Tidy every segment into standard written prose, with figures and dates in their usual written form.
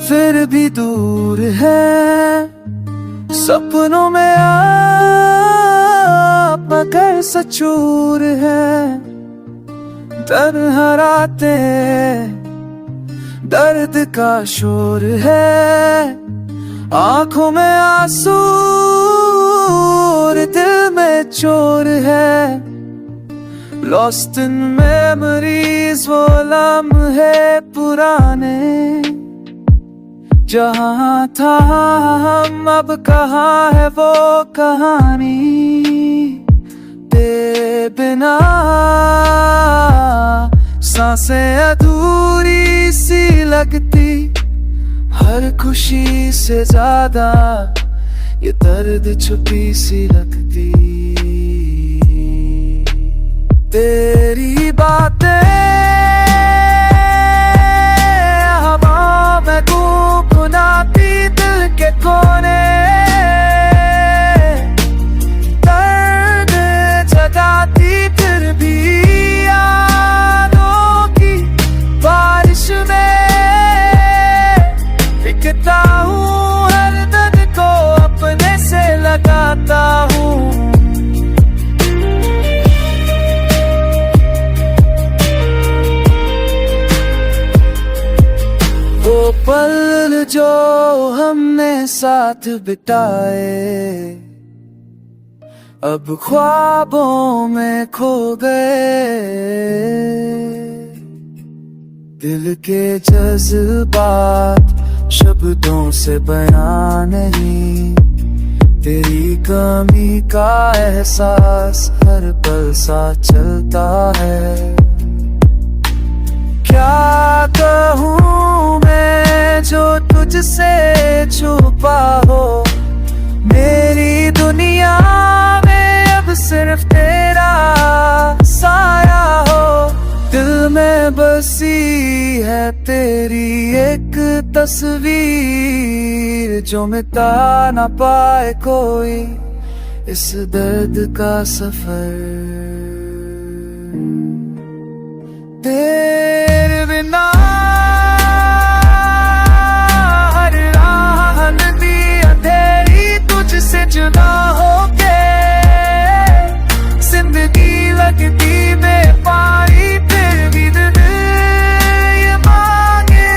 फिर भी दूर है। सपनों में आप मगर सचूर है। डर हराते दर्द का शोर है। आंखों में आंसू और दिल में चोर है। Lost in memories, वो लम्हे पुराने। जहाँ था हम अब कहाँ है वो कहानी। तेरे बिना सांसें अधूरी सी लगती। हर खुशी से ज्यादा ये दर्द छुपी सी लगती। तेरी बातें हवा में गुनगुनाती दिल के कोने। दर्द जगाती फिर भी यादों की बारिश में। लिखता हूँ हर दर्द को अपने से लगाता हूँ। वो पल जो हमने साथ बिताए अब ख्वाबों में खो गए। दिल के जज्बात शब्दों से बयां नहीं। तेरी कमी का एहसास हर पल सा चलता है। क्या कहूँ मैं जो तुझसे छुपा हो। मेरी दुनिया में अब सिर्फ तेरा साया हो। दिल में बसी है तेरी एक तस्वीर जो मिटा ना पाए कोई इस दर्द का सफर। तेरे बिना हर राह नदी अंधेरी तुझसे जुदा होके। जिंदगी लगती बेपारी फिर भी दिल ये मांगे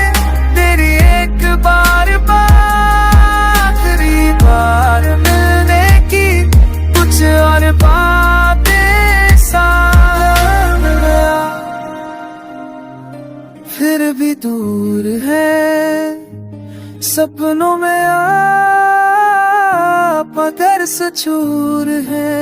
तेरी एक बार आखिरी बार मिलने की। कुछ और बातें सामने फिर भी दूर है। सपनों में आप मगर सचूर है।